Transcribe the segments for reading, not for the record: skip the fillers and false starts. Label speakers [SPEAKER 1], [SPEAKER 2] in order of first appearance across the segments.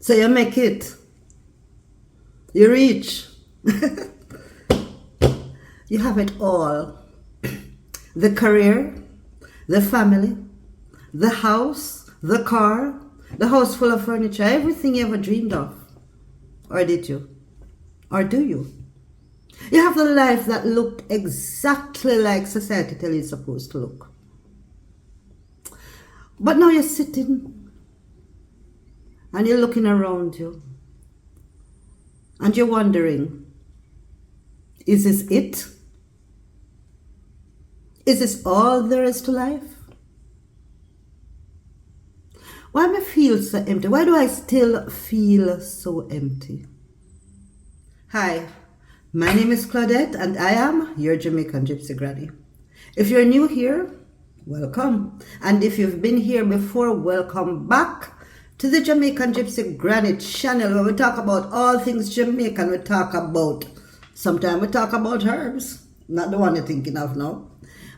[SPEAKER 1] So you make it. You reach. You have it all. The career, the family, the house, the car, the house full of furniture, everything you ever dreamed of. Or did you? Or do you? You have the life that looked exactly like society tells you it's supposed to look. But now you're sitting and you're looking around you and you're wondering, is this it? Is this all there is to life? Why do I feel so empty? Why do I still feel so empty? Hi, my name is Claudette and I am your Jamaican Gypsy Granny. If you're new here, welcome. And if you've been here before, welcome back to the Jamaican Gypsy Granny channel, where we talk about all things Jamaican. Sometimes we talk about herbs, not the one you're thinking of now.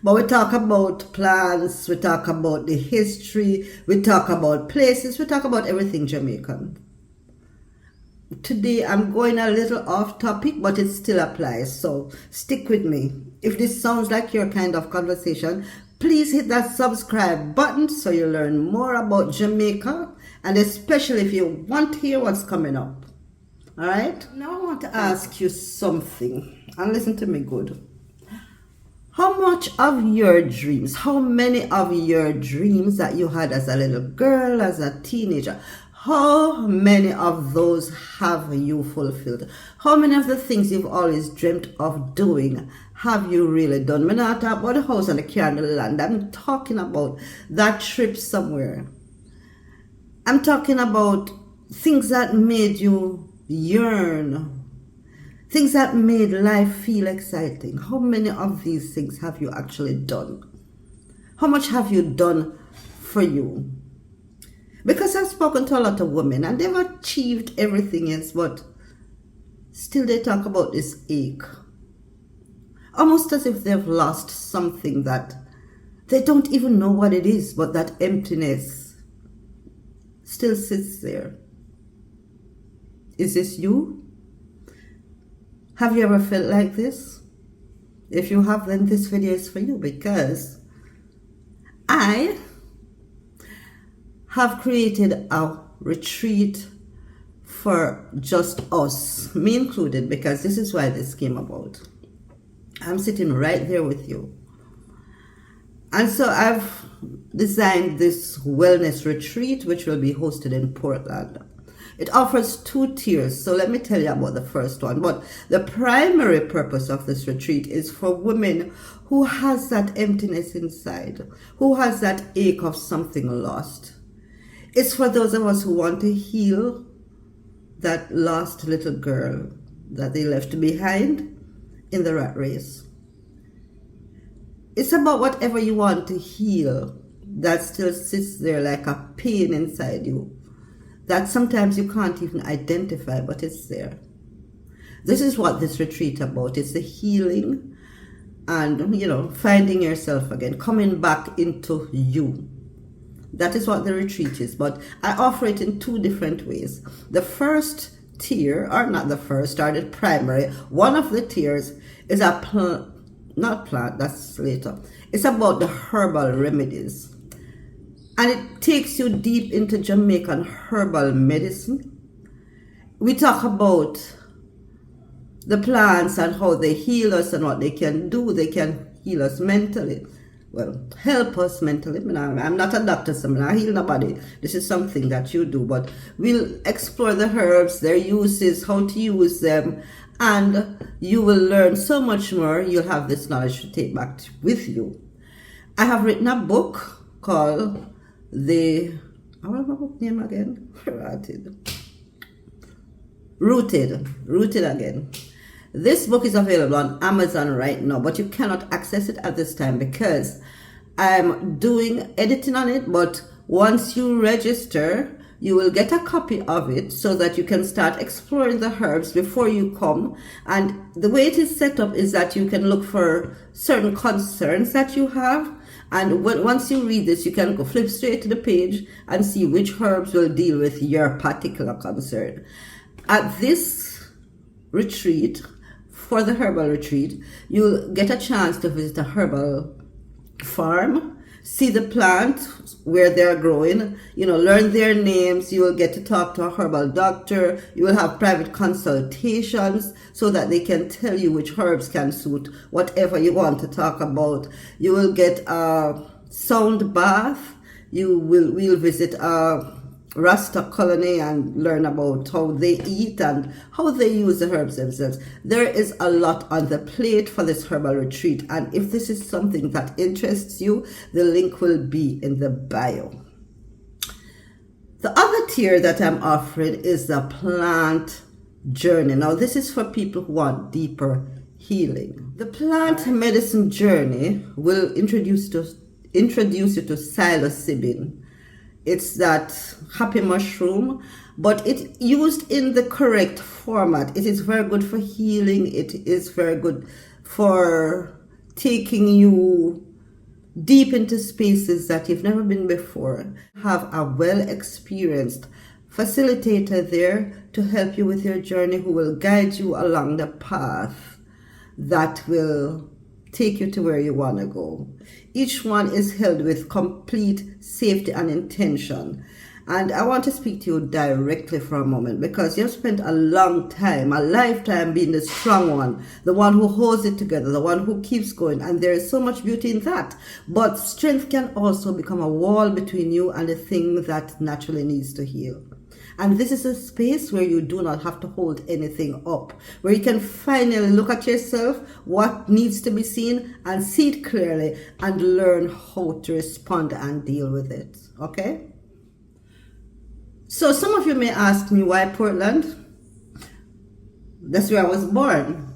[SPEAKER 1] But we talk about plants, we talk about the history, we talk about places, we talk about everything Jamaican. Today I'm going a little off topic, but it still applies, so stick with me. If this sounds like your kind of conversation, please hit that subscribe button so you learn more about Jamaica, and especially if you want to hear what's coming up. Alright? Now I want to ask you something, and listen to me good. How much of your dreams, how many of your dreams that you had as a little girl, as a teenager, how many of those have you fulfilled? How many of the things you've always dreamt of doing have you really done? I'm not talking about the house and the car and the land. I'm talking about that trip somewhere. I'm talking about things that made you yearn. Things that made life feel exciting. How many of these things have you actually done? How much have you done for you? Because I've spoken to a lot of women and they've achieved everything else, but still they talk about this ache. Almost as if they've lost something that they don't even know what it is, but that emptiness still sits there. Is this you? Have you ever felt like this? If you have, then this video is for you, because I have created a retreat for just us, me included, because this is why this came about. I'm sitting right there with you. And so I've designed this wellness retreat, which will be hosted in Portland. It offers 2 tiers, so let me tell you about the first one. But the primary purpose of this retreat is for women who has that emptiness inside, who has that ache of something lost. It's for those of us who want to heal that lost little girl that they left behind in the rat race. It's about whatever you want to heal that still sits there like a pain inside you, that sometimes you can't even identify, but it's there. This is what this retreat is about. It's the healing and, finding yourself again, coming back into you. That is what the retreat is, but I offer it in 2 different ways. The first tier, or not the first, or the primary, one of the tiers is not plant, that's later. It's about the herbal remedies. And it takes you deep into Jamaican herbal medicine. We talk about the plants and how they heal us and what they can do. They can heal us mentally. Well, help us mentally. I'm not a doctor, so I'm not heal nobody. This is something that you do. But we'll explore the herbs, their uses, how to use them. And you will learn so much more. You'll have this knowledge to take back with you. I have written a book called what was my book name again? Rooted again. This book is available on Amazon right now, but you cannot access it at this time because I'm doing editing on it. But once you register, you will get a copy of it so that you can start exploring the herbs before you come. And the way it is set up is that you can look for certain concerns that you have, And once you read this, you can go flip straight to the page and see which herbs will deal with your particular concern. At this retreat, for the herbal retreat, you'll get a chance to visit a herbal farm, see the plant where they're growing, learn their names. You will get to talk to a herbal doctor. You will have private consultations so that they can tell you which herbs can suit whatever you want to talk about. You will get a sound bath. We'll visit a Rasta colony and learn about how they eat and how they use the herbs themselves. There is a lot on the plate for this herbal retreat, and if this is something that interests you, the link will be in the bio. The other tier that I'm offering is the plant journey. Now, this is for people who want deeper healing. The plant medicine journey will introduce you to psilocybin. It's that happy mushroom, but it used in the correct format. It is very good for healing. It is very good for taking you deep into spaces that you've never been before. Have a well-experienced facilitator there to help you with your journey, who will guide you along the path that will take you to where you want to go. Each one is held with complete safety and intention. And I want to speak to you directly for a moment, because you've spent a long time, a lifetime, being the strong one, the one who holds it together, the one who keeps going. And there is so much beauty in that. But strength can also become a wall between you and the thing that naturally needs to heal. And this is a space where you do not have to hold anything up, where you can finally look at yourself, what needs to be seen, and see it clearly, and learn how to respond and deal with it. Okay? So some of you may ask me, why Portland? That's where I was born.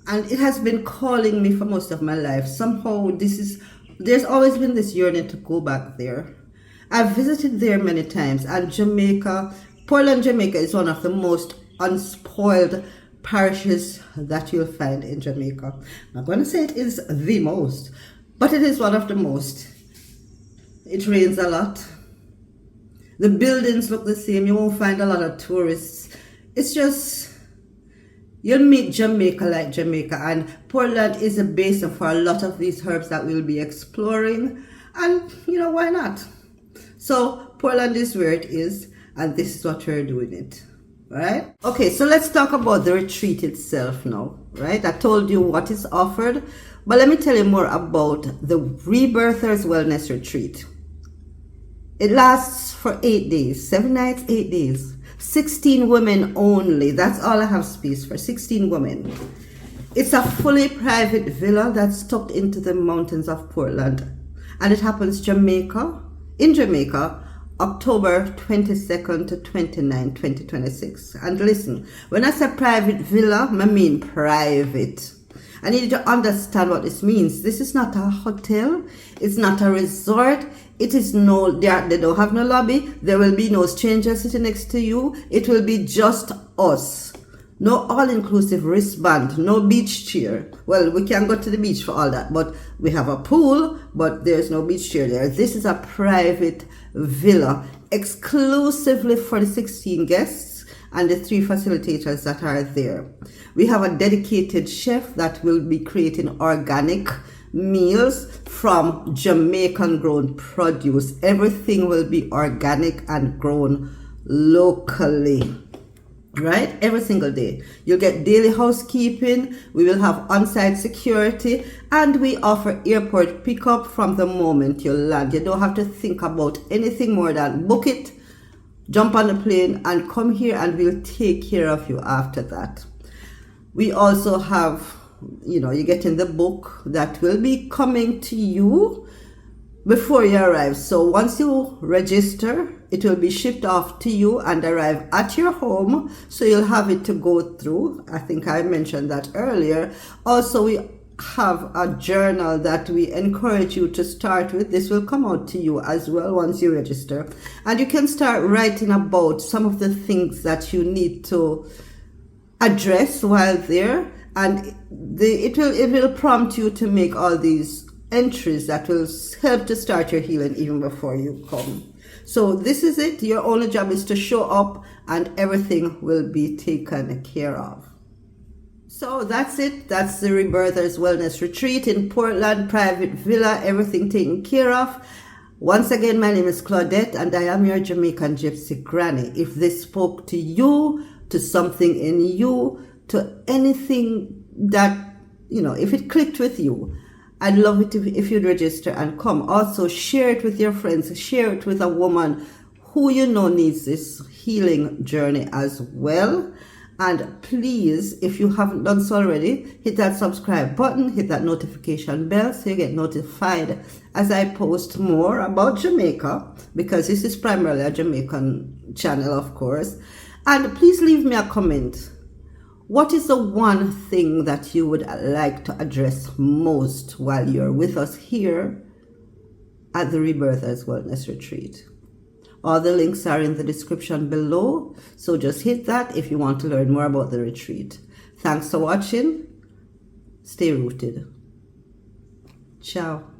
[SPEAKER 1] And it has been calling me for most of my life. Somehow there's always been this yearning to go back there. I've visited there many times, and Portland, Jamaica is one of the most unspoiled parishes that you'll find in Jamaica. I'm not going to say it is the most, but it is one of the most. It rains a lot. The buildings look the same. You won't find a lot of tourists. It's just, you'll meet Jamaica like Jamaica, and Portland is a basin for a lot of these herbs that we'll be exploring, and why not? So Portland is where it is, and this is what we're doing it, right? Okay, so let's talk about the retreat itself now, right? I told you what is offered, but let me tell you more about the Rebirthers Wellness Retreat. It lasts for 8 days, 7 nights, 8 days, 16 women only. That's all I have space for, 16 women. It's a fully private villa that's tucked into the mountains of Portland, and it happens in Jamaica, October 22nd to 29, 2026. And listen, when I say private villa, I mean private. I need you to understand what this means. This is not a hotel. It's not a resort. It is they don't have no lobby. There will be no stranger sitting next to you. It will be just us. No all-inclusive wristband, no beach chair. Well, we can go to the beach for all that, but we have a pool, but there's no beach chair there. This is a private villa exclusively for the 16 guests and the 3 facilitators that are there. We have a dedicated chef that will be creating organic meals from Jamaican grown produce. Everything will be organic and grown locally. Right? Every single day. You'll get daily housekeeping. We will have on-site security, and we offer airport pickup from the moment you land. You don't have to think about anything more than book it, jump on the plane, and come here, and we'll take care of you after that. We also have, you get in the book that will be coming to you before you arrive. So once you register, it will be shipped off to you and arrive at your home, so you'll have it to go through. I think I mentioned that earlier. Also, we have a journal that we encourage you to start with. This will come out to you as well once you register, and you can start writing about some of the things that you need to address while there, and it will prompt you to make all these entries that will help to start your healing even before you come. So this is it. Your only job is to show up and everything will be taken care of. So that's it. That's the Rebirthers Wellness Retreat in Portland, private villa, everything taken care of. Once again, my name is Claudette and I am your Jamaican Gypsy Granny. If this spoke to you, to something in you, to anything that, if it clicked with you, I'd love it if you'd register and come. Also, share it with your friends. Share it with a woman who you know needs this healing journey as well. And please, if you haven't done so already, hit that subscribe button, hit that notification bell so you get notified as I post more about Jamaica, because this is primarily a Jamaican channel, of course. And please leave me a comment. What is the one thing that you would like to address most while you're with us here at the Rebirthers Wellness Retreat? All the links are in the description below, so just hit that if you want to learn more about the retreat. Thanks for watching. Stay rooted. Ciao.